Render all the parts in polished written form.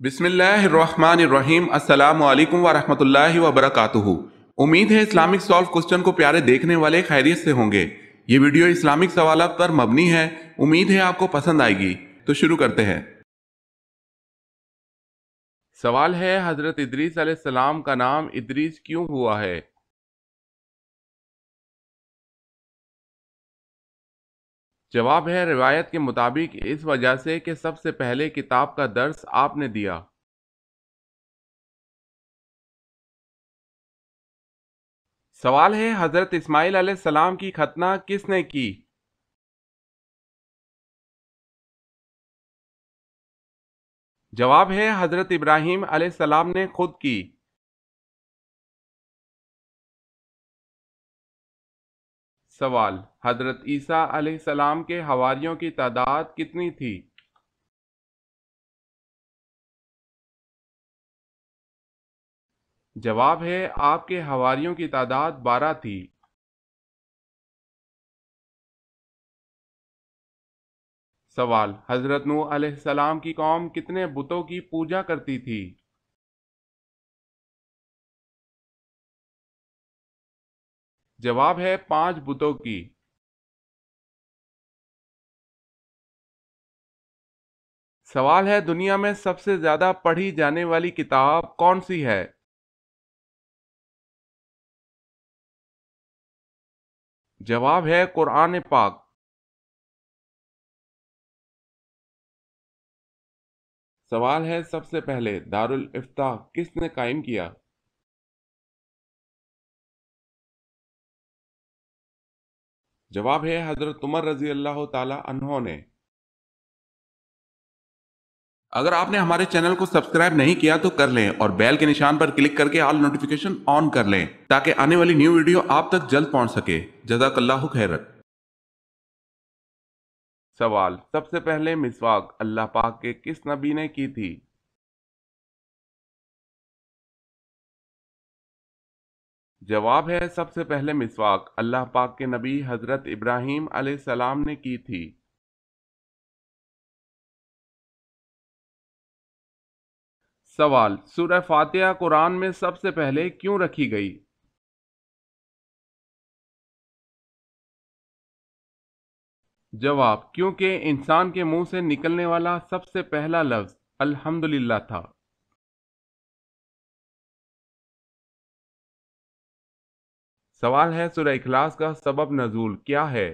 بسم اللہ الرحمن الرحیم، السلام علیکم ورحمۃ اللہ وبرکاتہ۔ امید ہے اسلامک سالو کوسچن کو پیارے دیکھنے والے خیریت سے ہوں گے۔ یہ ویڈیو اسلامک سوالات پر مبنی ہے، امید ہے آپ کو پسند آئے گی۔ تو شروع کرتے ہیں۔ سوال ہے، حضرت ادریس علیہ السلام کا نام ادریس کیوں ہوا ہے؟ جواب ہے، روایت کے مطابق اس وجہ سے کہ سب سے پہلے کتاب کا درس آپ نے دیا۔ سوال ہے، حضرت اسماعیل علیہ السلام کی ختنہ کس نے کی؟ جواب ہے، حضرت ابراہیم علیہ السلام نے خود کی۔ سوال، حضرت عیسیٰ علیہ السلام کے حواریوں کی تعداد کتنی تھی؟ جواب ہے، آپ کے حواریوں کی تعداد 12 تھی۔ سوال، حضرت نوح علیہ السلام کی قوم کتنے بتوں کی پوجا کرتی تھی؟ جواب ہے، 5 بتوں کی۔ سوال ہے، دنیا میں سب سے زیادہ پڑھی جانے والی کتاب کون سی ہے؟ جواب ہے، قرآن پاک۔ سوال ہے، سب سے پہلے دارالافتاء کس نے قائم کیا؟ جواب ہے، حضرت عمر رضی اللہ تعالی عنہ نے۔ اگر آپ نے ہمارے چینل کو سبسکرائب نہیں کیا تو کر لیں اور بیل کے نشان پر کلک کر کے آل نوٹیفیکیشن آن کر لیں تاکہ آنے والی نیو ویڈیو آپ تک جلد پہنچ سکے۔ جزاک اللہ خیر۔ سوال، سب سے پہلے مسواک اللہ پاک کے کس نبی نے کی تھی؟ جواب ہے، سب سے پہلے مسواک اللہ پاک کے نبی حضرت ابراہیم علیہ السلام نے کی تھی۔ سوال، سورہ فاتحہ قرآن میں سب سے پہلے کیوں رکھی گئی؟ جواب، کیونکہ انسان کے منہ سے نکلنے والا سب سے پہلا لفظ الحمدللہ تھا۔ سوال ہے، سورہ اخلاص کا سبب نزول کیا ہے؟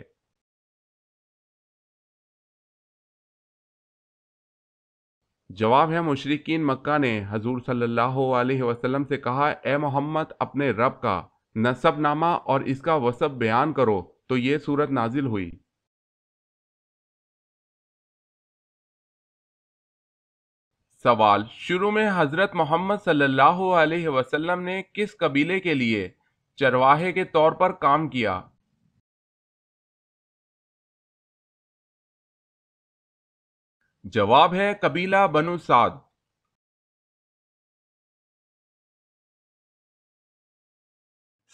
جواب ہے، مشرکین مکہ نے حضور صلی اللہ علیہ وسلم سے کہا، اے محمد اپنے رب کا نسب نامہ اور اس کا وصف بیان کرو، تو یہ سورت نازل ہوئی۔ سوال، شروع میں حضرت محمد صلی اللہ علیہ وسلم نے کس قبیلے کے لیے چرواہے کے طور پر کام کیا؟ جواب ہے، قبیلہ بنو سعد۔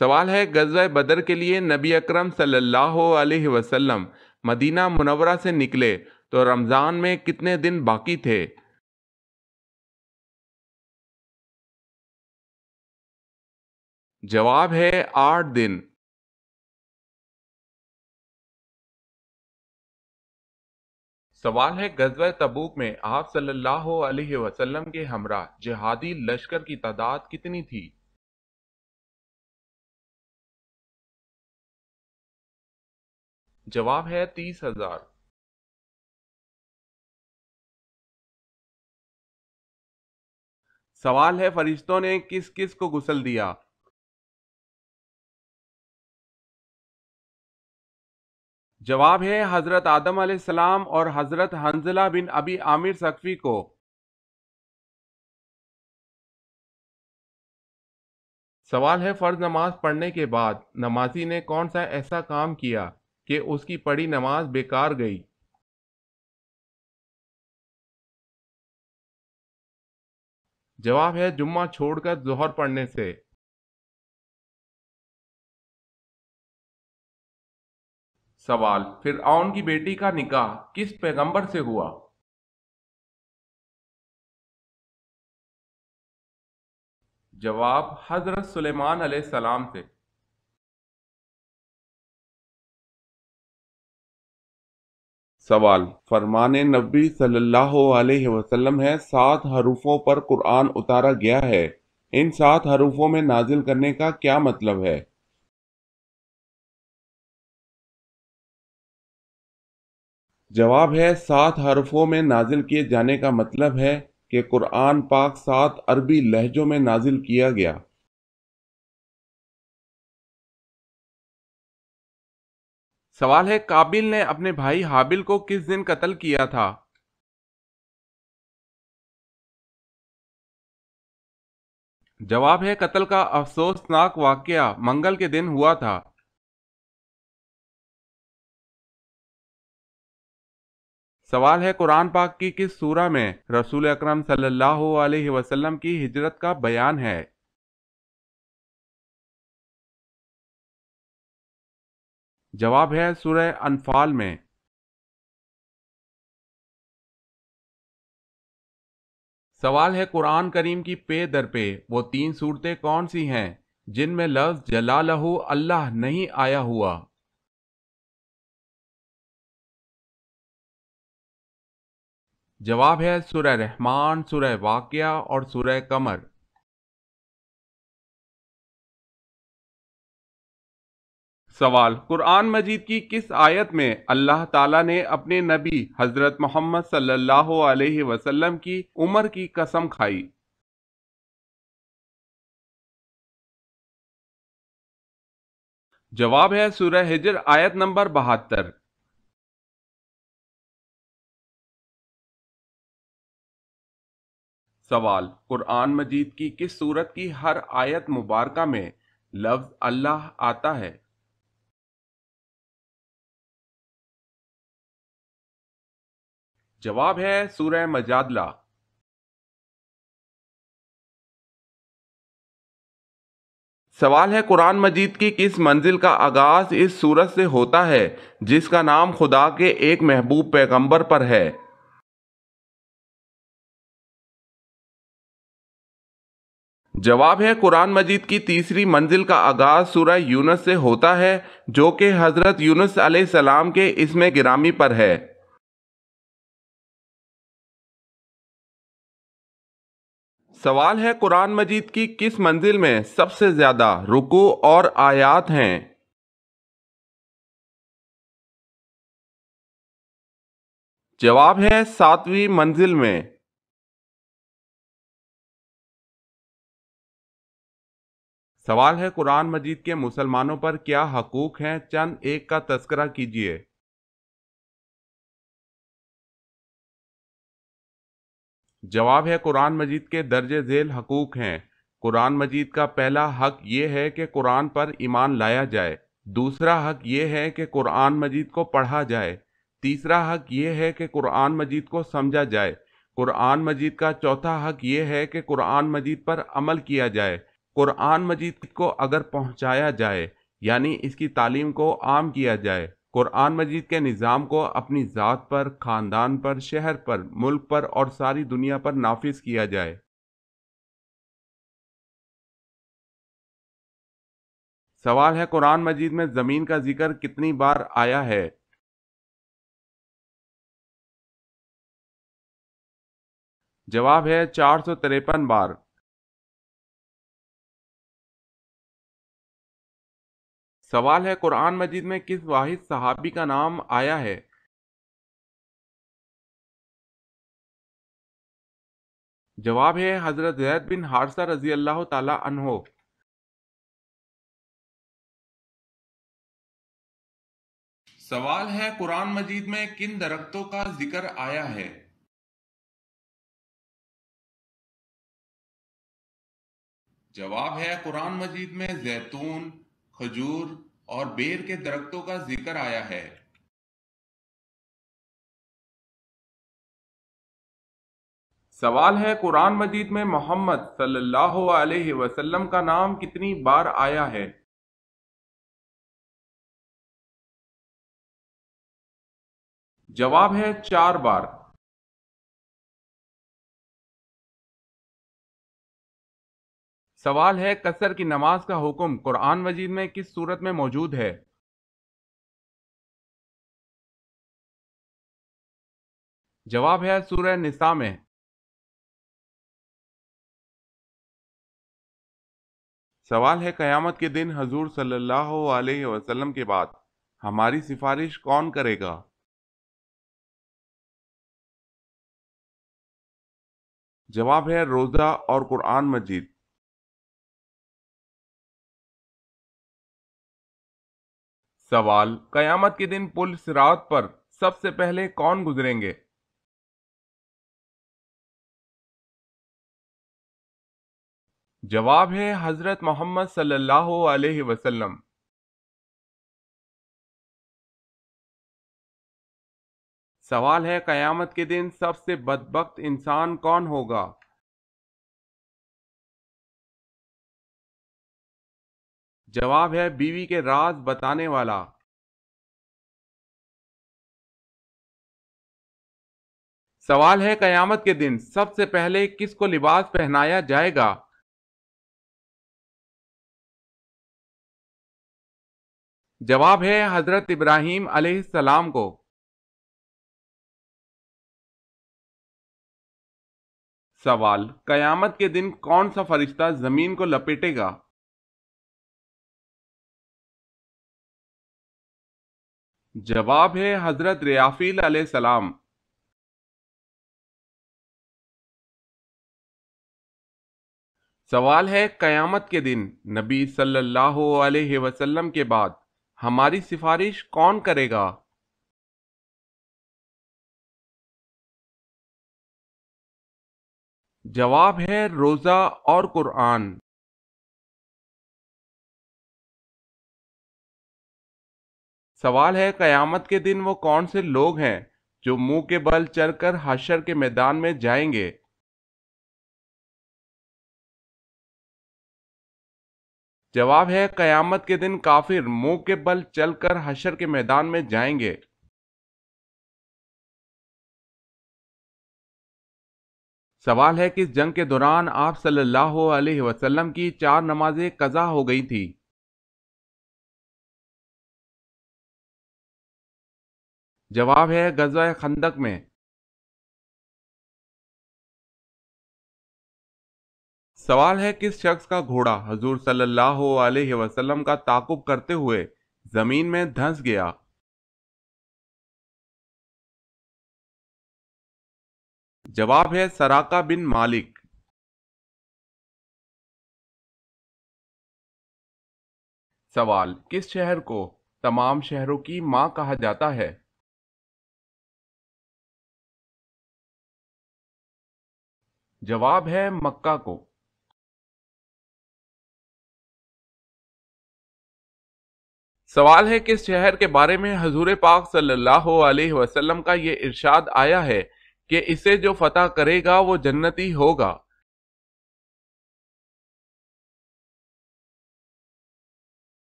سوال ہے، غزوہ بدر کے لیے نبی اکرم صلی اللہ علیہ وسلم مدینہ منورہ سے نکلے تو رمضان میں کتنے دن باقی تھے؟ جواب ہے، 8 دن۔ سوال ہے، غزوہ تبوک میں آپ صلی اللہ علیہ وسلم کے ہمراہ جہادی لشکر کی تعداد کتنی تھی؟ جواب ہے، 30,000۔ سوال ہے، فرشتوں نے کس کس کو غسل دیا؟ جواب ہے، حضرت آدم علیہ السلام اور حضرت حنظلہ بن ابی عامر ثقفی کو۔ سوال ہے، فرض نماز پڑھنے کے بعد نمازی نے کون سا ایسا کام کیا کہ اس کی پڑھی نماز بیکار گئی؟ جواب ہے، جمعہ چھوڑ کر ظہر پڑھنے سے۔ سوال، فرعون کی بیٹی کا نکاح کس پیغمبر سے ہوا؟ جواب حضرت سلیمان علیہ السلام سے۔ سوال، فرمان نبی صلی اللہ علیہ وسلم ہے 7 حروفوں پر قرآن اتارا گیا ہے، ان 7 حروفوں میں نازل کرنے کا کیا مطلب ہے؟ جواب ہے 7 حرفوں میں نازل کیے جانے کا مطلب ہے کہ قرآن پاک 7 عربی لہجوں میں نازل کیا گیا۔ سوال ہے، قابل نے اپنے بھائی حابل کو کس دن قتل کیا تھا؟ جواب ہے، قتل کا افسوسناک واقعہ منگل کے دن ہوا تھا۔ سوال ہے، قرآن پاک کی کس سورہ میں رسول اکرم صلی اللہ علیہ وسلم کی ہجرت کا بیان ہے؟ جواب ہے، سورہ انفال میں۔ سوال ہے، قرآن کریم کی پے در پہ وہ 3 صورتیں کون سی ہیں جن میں لفظ جلالہ اللہ نہیں آیا ہوا؟ جواب ہے، سورہ رحمان، سورہ واقعہ اور سورہ قمر۔ سوال، قرآن مجید کی کس آیت میں اللہ تعالیٰ نے اپنے نبی حضرت محمد صلی اللہ علیہ وسلم کی عمر کی قسم کھائی؟ جواب ہے، سورہ ہجر آیت نمبر 72۔ سوال، قرآن مجید کی کس سورت کی ہر آیت مبارکہ میں لفظ اللہ آتا ہے؟ جواب ہے، سورہ مجادلہ۔ سوال ہے، قرآن مجید کی کس منزل کا آغاز اس سورت سے ہوتا ہے جس کا نام خدا کے ایک محبوب پیغمبر پر ہے؟ جواب ہے، قرآن مجید کی تیسری منزل کا آغاز سورہ یونس سے ہوتا ہے جو کہ حضرت یونس علیہ السلام کے اسم گرامی پر ہے۔ سوال ہے، قرآن مجید کی کس منزل میں سب سے زیادہ رکوع اور آیات ہیں؟ جواب ہے، 7ویں منزل میں۔ سوال ہے، قرآن مجید کے مسلمانوں پر کیا حقوق ہیں، چند ایک کا تذکرہ کیجیے۔ جواب ہے، قرآن مجید کے درج ذیل حقوق ہیں۔ قرآن مجید کا پہلا حق یہ ہے کہ قرآن پر ایمان لایا جائے، دوسرا حق یہ ہے کہ قرآن مجید کو پڑھا جائے، تیسرا حق یہ ہے کہ قرآن مجید کو سمجھا جائے، قرآن مجید کا چوتھا حق یہ ہے کہ قرآن مجید پر عمل کیا جائے، قرآن مجید کو اگر پہنچایا جائے یعنی اس کی تعلیم کو عام کیا جائے، قرآن مجید کے نظام کو اپنی ذات پر، خاندان پر، شہر پر، ملک پر اور ساری دنیا پر نافذ کیا جائے۔ سوال ہے، قرآن مجید میں زمین کا ذکر کتنی بار آیا ہے؟ جواب ہے، 453 بار۔ سوال ہے، قرآن مجید میں کس واحد صحابی کا نام آیا ہے؟ جواب ہے، حضرت زید بن حارثہ رضی اللہ تعالی عنہ۔ سوال ہے، قرآن مجید میں کن درختوں کا ذکر آیا ہے؟ جواب ہے، قرآن مجید میں زیتون، کھجور اور بیر کے درختوں کا ذکر آیا ہے۔ سوال ہے، قرآن مجید میں محمد صلی اللہ علیہ وسلم کا نام کتنی بار آیا ہے؟ جواب ہے، 4 بار۔ سوال ہے قصر کی نماز کا حکم قرآن مجید میں کس صورت میں موجود ہے؟ جواب ہے سورہ نساء میں۔ سوال ہے قیامت کے دن حضور صلی اللہ علیہ وسلم کے بعد ہماری سفارش کون کرے گا؟ جواب ہے روزہ اور قرآن مجید۔ سوال قیامت کے دن پل صراط پر سب سے پہلے کون گزریں گے؟ جواب ہے حضرت محمد صلی اللہ علیہ وسلم۔ سوال ہے قیامت کے دن سب سے بدبخت انسان کون ہوگا؟ جواب ہے بیوی کے راز بتانے والا۔ سوال ہے قیامت کے دن سب سے پہلے کس کو لباس پہنایا جائے گا؟ جواب ہے حضرت ابراہیم علیہ السلام کو۔ سوال قیامت کے دن کون سا فرشتہ زمین کو لپیٹے گا؟ جواب ہے حضرت ریافیل علیہ السلام۔ سوال ہے قیامت کے دن نبی صلی اللہ علیہ وسلم کے بعد ہماری سفارش کون کرے گا؟ جواب ہے روزہ اور قرآن۔ سوال ہے قیامت کے دن وہ کون سے لوگ ہیں جو منہ کے بل چل کر حشر کے میدان میں جائیں گے؟ جواب ہے قیامت کے دن کافر منہ کے بل چل کر حشر کے میدان میں جائیں گے۔ سوال ہے کس جنگ کے دوران آپ صلی اللہ علیہ وسلم کی 4 نمازیں قضا ہو گئی تھی؟ جواب ہے غزوہ خندق میں۔ سوال ہے کس شخص کا گھوڑا حضور صلی اللہ علیہ وسلم کا تعاقب کرتے ہوئے زمین میں دھنس گیا؟ جواب ہے سراقہ بن مالک۔ سوال کس شہر کو تمام شہروں کی ماں کہا جاتا ہے؟ جواب ہے مکہ کو۔ سوال ہے کس شہر کے بارے میں حضور پاک صلی اللہ علیہ وسلم کا یہ ارشاد آیا ہے کہ اسے جو فتح کرے گا وہ جنتی ہوگا؟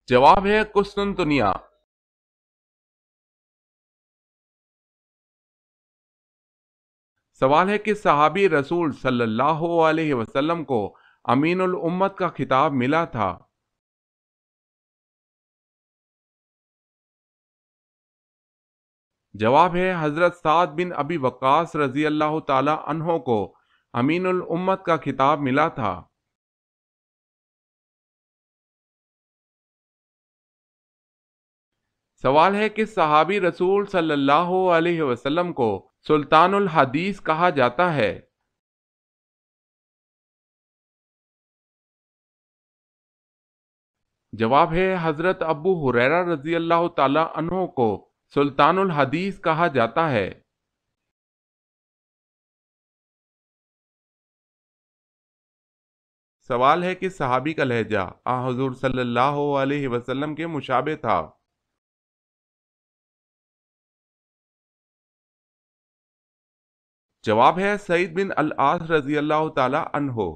جواب ہے قسطنطنیہ۔ سوال ہے کہ صحابی رسول صلی اللہ علیہ وسلم کو امین الامت کا خطاب ملا تھا؟ جواب ہے حضرت سعد بن ابی وقاص رضی اللہ تعالی عنہ کو امین الامت کا خطاب ملا تھا۔ سوال ہے کہ صحابی رسول صلی اللہ علیہ وسلم کو سلطان الحدیث کہا جاتا ہے؟ جواب ہے حضرت ابو ہریرہ رضی اللہ تعالی عنہ کو سلطان الحدیث کہا جاتا ہے۔ سوال ہے کہ صحابی کا لہجہ حضور صلی اللہ علیہ وسلم کے مشابہ تھا؟ جواب ہے سعید بن العاص رضی اللہ تعالی عنہ۔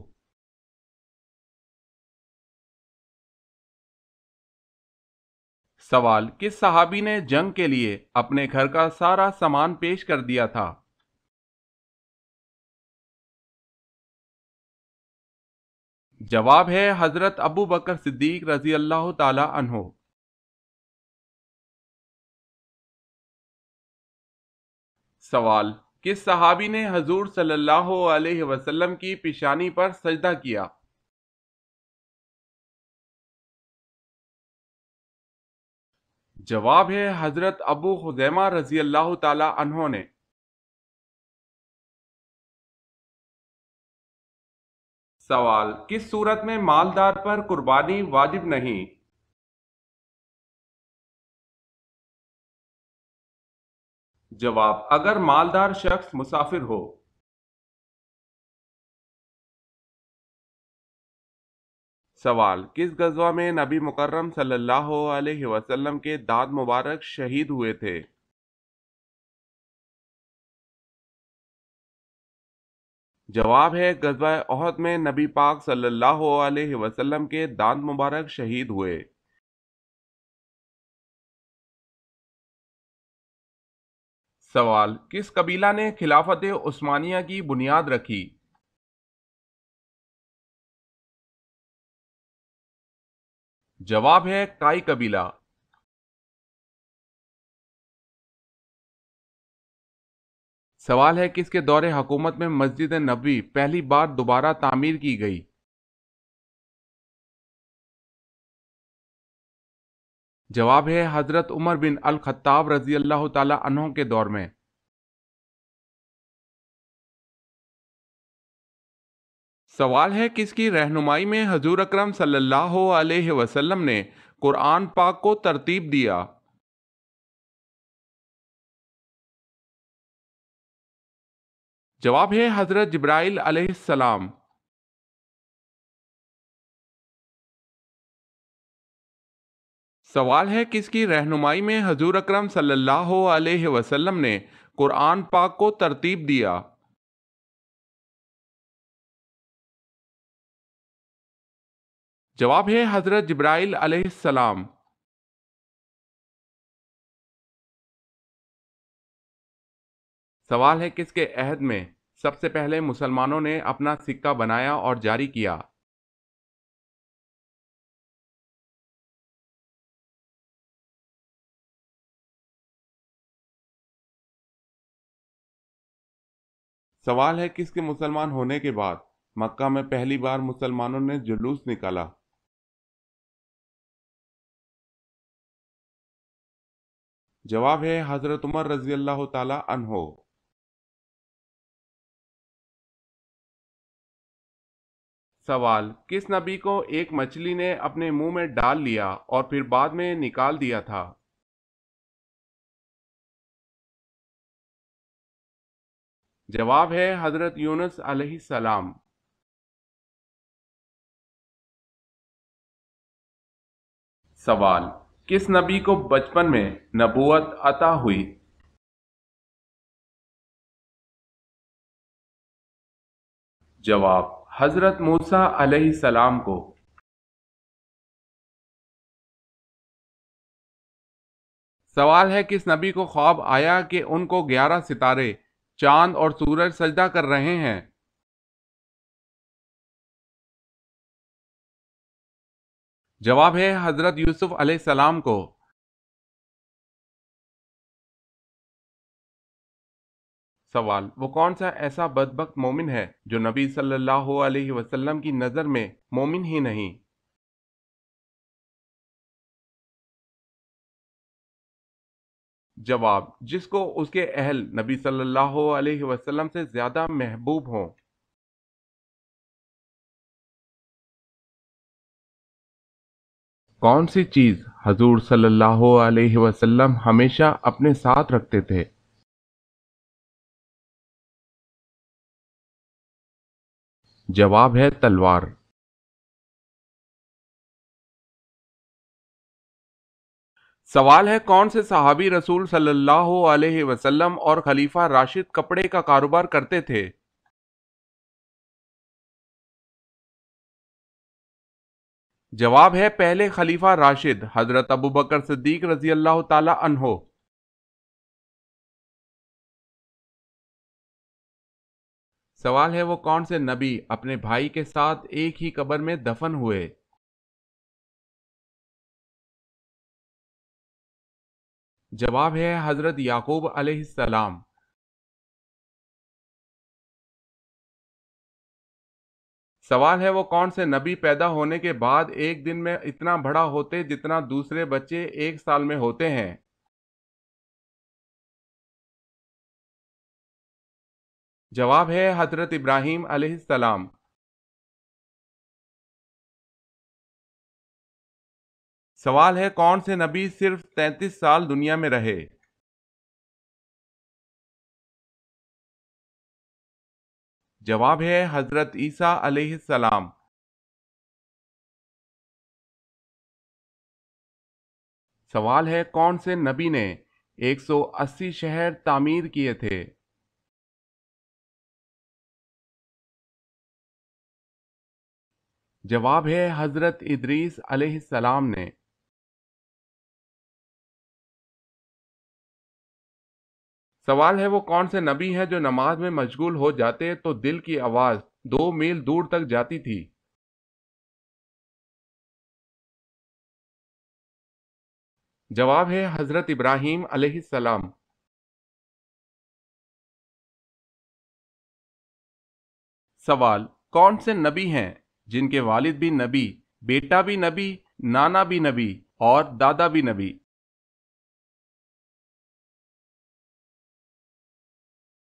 سوال کس صحابی نے جنگ کے لیے اپنے گھر کا سارا سامان پیش کر دیا تھا؟ جواب ہے حضرت ابو بکر صدیق رضی اللہ تعالی عنہ۔ سوال، کس صحابی نے حضور صلی اللہ علیہ وسلم کی پیشانی پر سجدہ کیا؟ جواب ہے حضرت ابو خزیمہ رضی اللہ تعالی عنہ نے۔ سوال، کس صورت میں مالدار پر قربانی واجب نہیں؟ جواب، اگر مالدار شخص مسافر ہو۔ سوال، کس غزوہ میں نبی مکرم صلی اللہ علیہ وسلم کے دانت مبارک شہید ہوئے تھے؟ جواب ہے غزوہ احد میں نبی پاک صلی اللہ علیہ وسلم کے دانت مبارک شہید ہوئے۔ سوال، کس قبیلہ نے خلافت عثمانیہ کی بنیاد رکھی؟ جواب ہے کائی قبیلہ۔ سوال ہے کس کے دور حکومت میں مسجد نبوی پہلی بار دوبارہ تعمیر کی گئی؟ جواب ہے حضرت عمر بن الخطاب رضی اللہ تعالی عنہ کے دور میں۔ سوال ہے کس کی رہنمائی میں حضور اکرم صلی اللہ علیہ وسلم نے قرآن پاک کو ترتیب دیا؟ جواب ہے حضرت جبرائیل علیہ السلام۔ سوال ہے کس کی رہنمائی میں حضور اکرم صلی اللہ علیہ وسلم نے قرآن پاک کو ترتیب دیا؟ جواب ہے حضرت جبرائیل علیہ السلام۔ سوال ہے کس کے عہد میں سب سے پہلے مسلمانوں نے اپنا سکہ بنایا اور جاری کیا؟ سوال ہے کس کے مسلمان ہونے کے بعد مکہ میں پہلی بار مسلمانوں نے جلوس نکالا؟ جواب ہے حضرت عمر رضی اللہ تعالی عنہ۔ سوال، کس نبی کو ایک مچھلی نے اپنے منہ میں ڈال لیا اور پھر بعد میں نکال دیا تھا؟ جواب ہے حضرت یونس علیہ السلام۔ سوال، کس نبی کو بچپن میں نبوت عطا ہوئی؟ جواب، حضرت موسیٰ علیہ السلام کو۔ سوال ہے کس نبی کو خواب آیا کہ ان کو 11 ستارے، چاند اور سورج سجدہ کر رہے ہیں؟ جواب ہے حضرت یوسف علیہ السلام کو۔ سوال، وہ کون سا ایسا بدبخت مومن ہے جو نبی صلی اللہ علیہ وسلم کی نظر میں مومن ہی نہیں؟ جواب، جس کو اس کے اہل نبی صلی اللہ علیہ وسلم سے زیادہ محبوب ہوں۔ کون سی چیز حضور صلی اللہ علیہ وسلم ہمیشہ اپنے ساتھ رکھتے تھے؟ جواب ہے تلوار۔ سوال ہے کون سے صحابی رسول صلی اللہ علیہ وسلم اور خلیفہ راشد کپڑے کا کاروبار کرتے تھے؟ جواب ہے پہلے خلیفہ راشد حضرت ابو بکر صدیق رضی اللہ تعالی عنہ۔ سوال ہے وہ کون سے نبی اپنے بھائی کے ساتھ ایک ہی قبر میں دفن ہوئے؟ جواب ہے حضرت یعقوب علیہ السلام۔ سوال ہے وہ کون سے نبی پیدا ہونے کے بعد ایک دن میں اتنا بڑا ہوتے جتنا دوسرے بچے ایک سال میں ہوتے ہیں؟ جواب ہے حضرت ابراہیم علیہ السلام۔ سوال ہے کون سے نبی صرف 33 سال دنیا میں رہے؟ جواب ہے حضرت عیسیٰ علیہ السلام۔ سوال ہے کون سے نبی نے 180 شہر تعمیر کیے تھے؟ جواب ہے حضرت ادریس علیہ السلام نے۔ سوال ہے وہ کون سے نبی ہیں جو نماز میں مشغول ہو جاتے تو دل کی آواز 2 میل دور تک جاتی تھی؟ جواب ہے حضرت ابراہیم علیہ السلام۔ سوال کون سے نبی ہیں جن کے والد بھی نبی، بیٹا بھی نبی، نانا بھی نبی اور دادا بھی نبی؟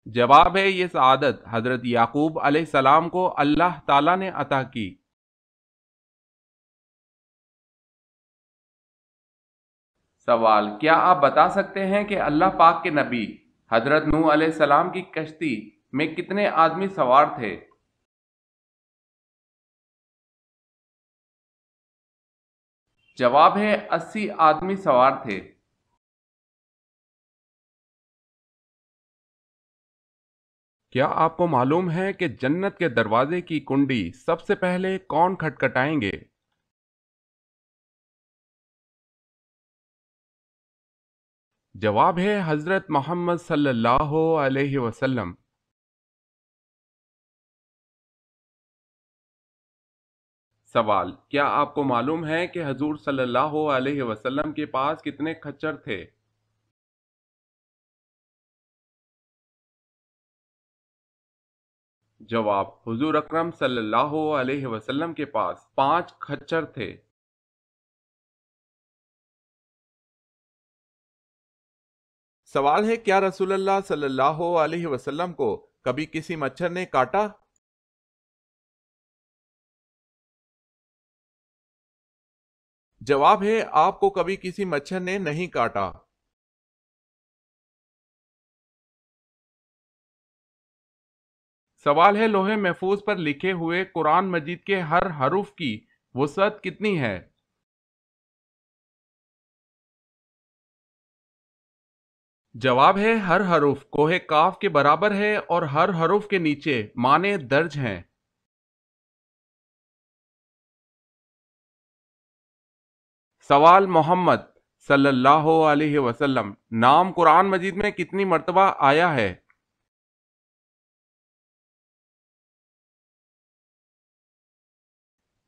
جواب ہے یہ سعادت حضرت یعقوب علیہ السلام کو اللہ تعالیٰ نے عطا کی۔ سوال کیا آپ بتا سکتے ہیں کہ اللہ پاک کے نبی حضرت نوح علیہ السلام کی کشتی میں کتنے آدمی سوار تھے؟ جواب ہے 80 آدمی سوار تھے۔ کیا آپ کو معلوم ہے کہ جنت کے دروازے کی کنڈی سب سے پہلے کون کھٹکھٹائیں گے؟ جواب ہے حضرت محمد صلی اللہ علیہ وسلم۔ سوال کیا آپ کو معلوم ہے کہ حضور صلی اللہ علیہ وسلم کے پاس کتنے کھچر تھے؟ جواب حضور اکرم صلی اللہ علیہ وسلم کے پاس 5 کھچر تھے۔ سوال ہے کیا رسول اللہ صلی اللہ علیہ وسلم کو کبھی کسی مچھر نے کاٹا؟ جواب ہے آپ کو کبھی کسی مچھر نے نہیں کاٹا۔ سوال ہے لوح محفوظ پر لکھے ہوئے قرآن مجید کے ہر حرف کی وسعت کتنی ہے؟ جواب ہے ہر حرف کوہ کاف کے برابر ہے اور ہر حرف کے نیچے معنی درج ہیں۔ سوال محمد صلی اللہ علیہ وسلم نام قرآن مجید میں کتنی مرتبہ آیا ہے؟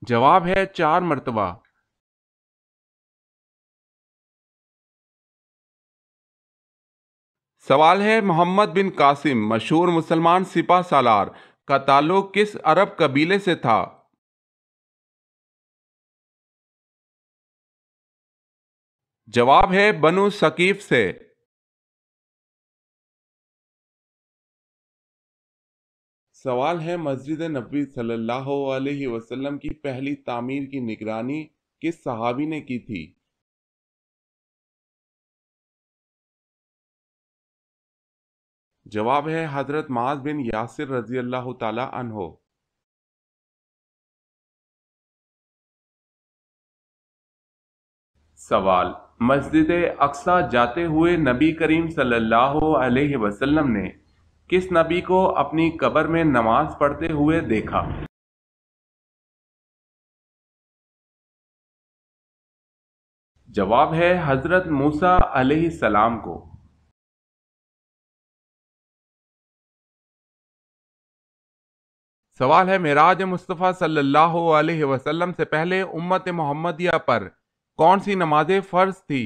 جواب ہے 4 مرتبہ۔ سوال ہے محمد بن قاسم مشہور مسلمان سپہ سالار کا تعلق کس عرب قبیلے سے تھا؟ جواب ہے بنو ثقیف سے۔ سوال ہے مسجد نبوی صلی اللہ علیہ وسلم کی پہلی تعمیر کی نگرانی کس صحابی نے کی تھی؟ جواب ہے حضرت معاذ بن یاسر رضی اللہ تعالی عنہ۔ سوال مسجد اقصی جاتے ہوئے نبی کریم صلی اللہ علیہ وسلم نے کس نبی کو اپنی قبر میں نماز پڑھتے ہوئے دیکھا؟ جواب ہے حضرت موسیٰ علیہ السلام کو۔ سوال ہے معراج مصطفیٰ صلی اللہ علیہ وسلم سے پہلے امت محمدیہ پر کون سی نمازیں فرض تھی؟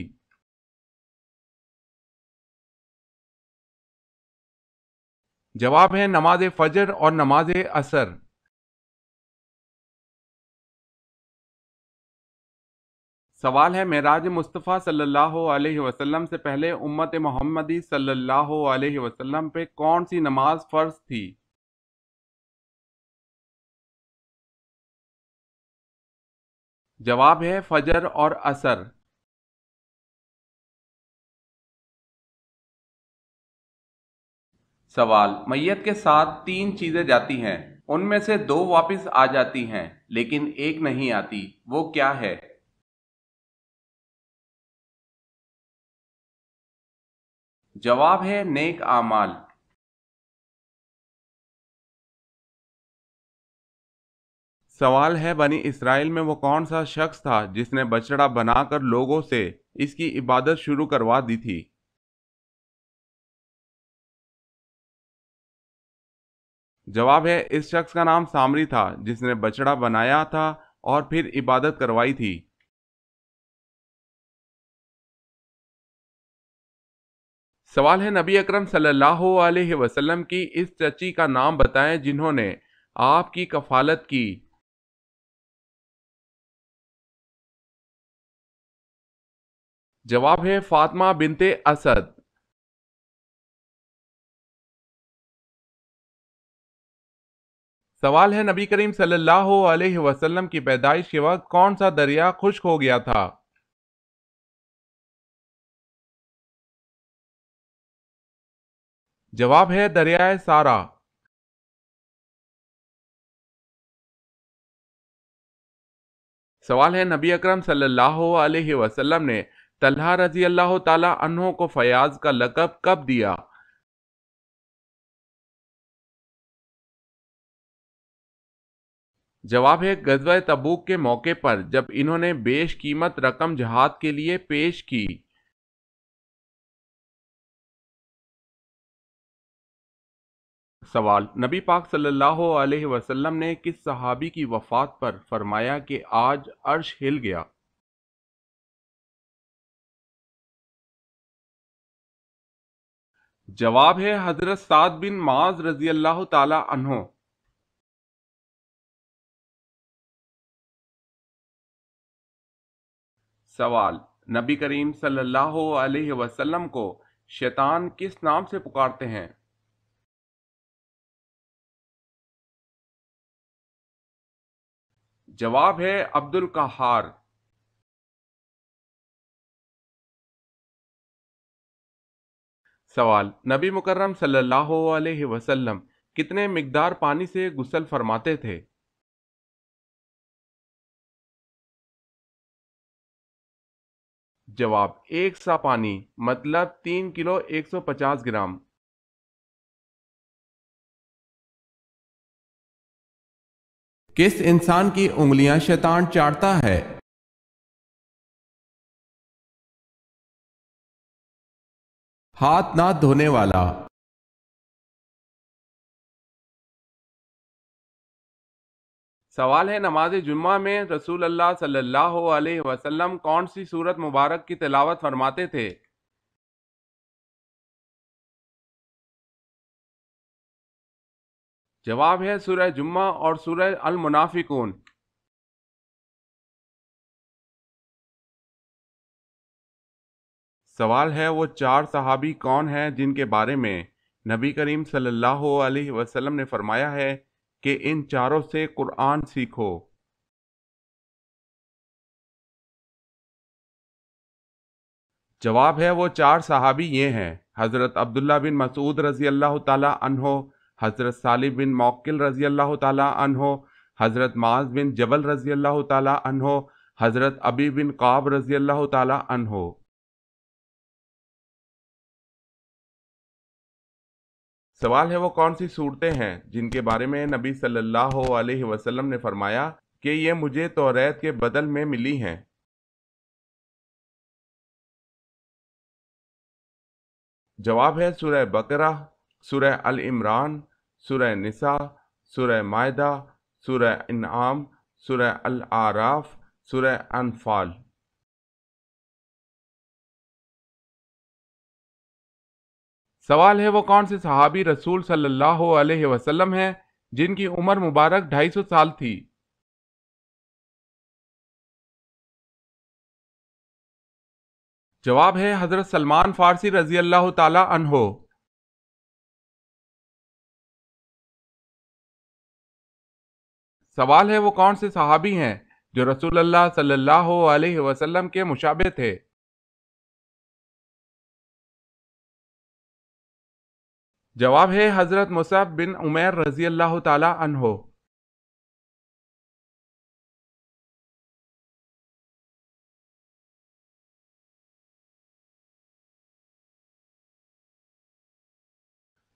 جواب ہے نماز فجر اور نماز عصر۔ سوال ہے معراج مصطفیٰ صلی اللہ علیہ وسلم سے پہلے امت محمدی صلی اللہ علیہ وسلم پہ کون سی نماز فرض تھی؟ جواب ہے فجر اور عصر۔ سوال، میت کے ساتھ تین چیزیں جاتی ہیں، ان میں سے دو واپس آ جاتی ہیں لیکن ایک نہیں آتی، وہ کیا ہے؟ جواب ہے نیک اعمال۔ سوال ہے بنی اسرائیل میں وہ کون سا شخص تھا جس نے بچڑا بنا کر لوگوں سے اس کی عبادت شروع کروا دی تھی؟ جواب ہے اس شخص کا نام سامری تھا جس نے بچڑا بنایا تھا اور پھر عبادت کروائی تھی۔ سوال ہے نبی اکرم صلی اللہ علیہ وسلم کی اس چچی کا نام بتائیں جنہوں نے آپ کی کفالت کی۔ جواب ہے فاطمہ بنت اسد۔ سوال ہے نبی کریم صلی اللہ علیہ وسلم کی پیدائش کے وقت کون سا دریا خشک ہو گیا تھا؟ جواب ہے دریائے سارا۔ سوال ہے نبی اکرم صلی اللہ علیہ وسلم نے طلحہ رضی اللہ تعالی عنہ کو فیاض کا لقب کب دیا؟ جواب ہے غزوہ تبوک کے موقع پر جب انہوں نے بیش قیمت رقم جہاد کے لیے پیش کی۔ سوال، نبی پاک صلی اللہ علیہ وسلم نے کس صحابی کی وفات پر فرمایا کہ آج عرش ہل گیا؟ جواب ہے حضرت سعد بن معاذ رضی اللہ تعالی عنہ۔ سوال، نبی کریم صلی اللہ علیہ وسلم کو شیطان کس نام سے پکارتے ہیں؟ جواب ہے عبد القہار۔ سوال، نبی مکرم صلی اللہ علیہ وسلم کتنے مقدار پانی سے غسل فرماتے تھے؟ جواب، ایک سا پانی مطلب 3 کلو 150 گرام۔ کس انسان کی انگلیاں شیطان چاٹتا ہے؟ ہاتھ نہ دھونے والا۔ سوال ہے نماز جمعہ میں رسول اللہ صلی اللہ علیہ وسلم کون سی سورت مبارک کی تلاوت فرماتے تھے؟ جواب ہے سورہ جمعہ اور سورہ المنافقون۔ سوال ہے وہ چار صحابی کون ہیں جن کے بارے میں نبی کریم صلی اللہ علیہ وسلم نے فرمایا ہے کہ ان چاروں سے قرآن سیکھو؟ جواب ہے وہ چار صحابی یہ ہیں: حضرت عبداللہ بن مسعود رضی اللہ تعالی عنہ، حضرت صالح بن موکل رضی اللہ تعالی عنہ، حضرت معاذ بن جبل رضی اللہ تعالی عنہ، حضرت ابی بن قعب رضی اللہ تعالی عنہ۔ سوال ہے وہ کون سی صورتیں ہیں جن کے بارے میں نبی صلی اللہ علیہ وسلم نے فرمایا کہ یہ مجھے توریت کے بدل میں ملی ہیں؟ جواب ہے سورہ بقرہ، سورہ ال عمران، سورہ نساء، سورہ مائدہ، سورہ انعام، سورہ الاعراف، سورہ انفال۔ سوال ہے وہ کون سے صحابی رسول صلی اللہ علیہ وسلم ہیں جن کی عمر مبارک 250 سال تھی؟ جواب ہے حضرت سلمان فارسی رضی اللہ تعالی عنہ۔ سوال ہے وہ کون سے صحابی ہیں جو رسول اللہ صلی اللہ علیہ وسلم کے مشابہ تھے؟ جواب ہے حضرت مصعب بن عمیر رضی اللہ تعالی عنہ۔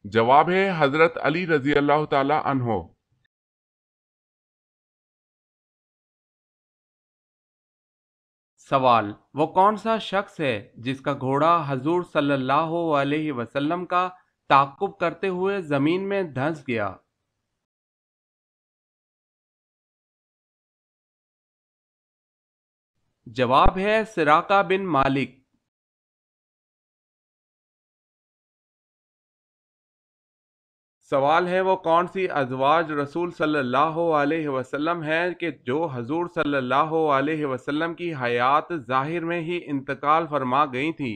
جواب ہے حضرت علی رضی اللہ تعالی عنہ۔ سوال وہ کون سا شخص ہے جس کا گھوڑا حضور صلی اللہ علیہ وسلم کا تعاقب کرتے ہوئے زمین میں دھنس گیا؟ جواب ہے سراقہ بن مالک۔ سوال ہے وہ کون سی ازواج رسول صلی اللہ علیہ وسلم ہے کہ جو حضور صلی اللہ علیہ وسلم کی حیات ظاہر میں ہی انتقال فرما گئی تھی؟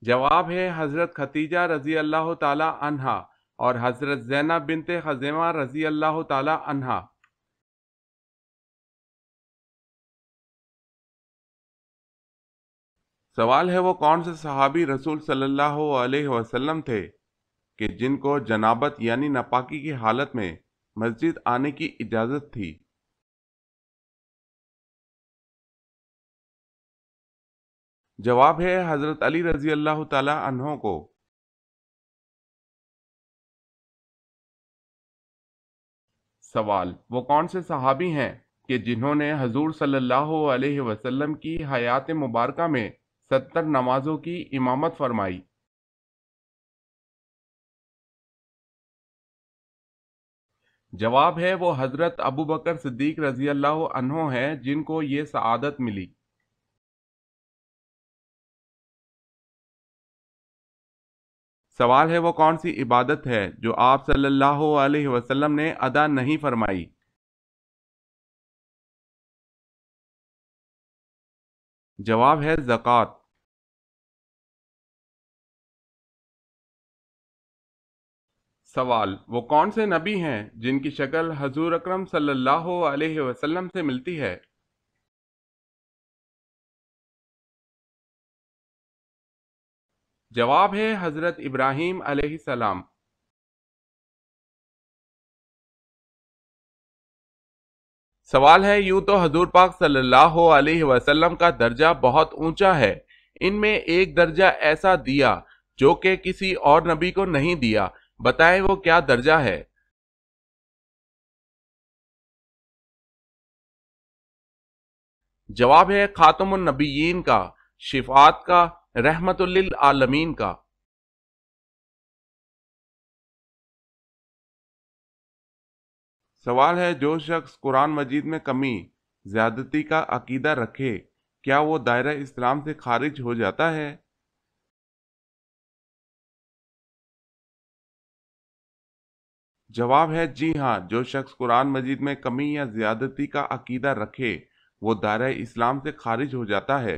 جواب ہے حضرت خدیجہ رضی اللہ تعالی عنہا اور حضرت زینب بنت خزیمہ رضی اللہ تعالی عنہا۔ سوال ہے وہ کون سے صحابی رسول صلی اللہ علیہ وسلم تھے کہ جن کو جنابت یعنی ناپاکی کی حالت میں مسجد آنے کی اجازت تھی؟ جواب ہے حضرت علی رضی اللہ تعالی عنہ کو۔ سوال وہ کون سے صحابی ہیں کہ جنہوں نے حضور صلی اللہ علیہ وسلم کی حیات مبارکہ میں 70 نمازوں کی امامت فرمائی؟ جواب ہے وہ حضرت ابو بکر صدیق رضی اللہ عنہ ہیں جن کو یہ سعادت ملی۔ سوال ہے وہ کون سی عبادت ہے جو آپ صلی اللہ علیہ وسلم نے ادا نہیں فرمائی؟ جواب ہے زکوٰۃ۔ سوال وہ کون سے نبی ہیں جن کی شکل حضور اکرم صلی اللہ علیہ وسلم سے ملتی ہے؟ جواب ہے حضرت ابراہیم علیہ السلام۔ سوال ہے یوں تو حضور پاک صلی اللہ علیہ وسلم کا درجہ بہت اونچا ہے، ان میں ایک درجہ ایسا دیا جو کہ کسی اور نبی کو نہیں دیا، بتائیں وہ کیا درجہ ہے؟ جواب ہے خاتم النبیین کا، شفاعت کا، رحمت للعالمین کا۔ سوال ہے جو شخص قرآن مجید میں کمی، زیادتی کا عقیدہ رکھے کیا وہ دائرہ اسلام سے خارج ہو جاتا ہے؟ جواب ہے جی ہاں، جو شخص قرآن مجید میں کمی یا زیادتی کا عقیدہ رکھے وہ دائرہ اسلام سے خارج ہو جاتا ہے۔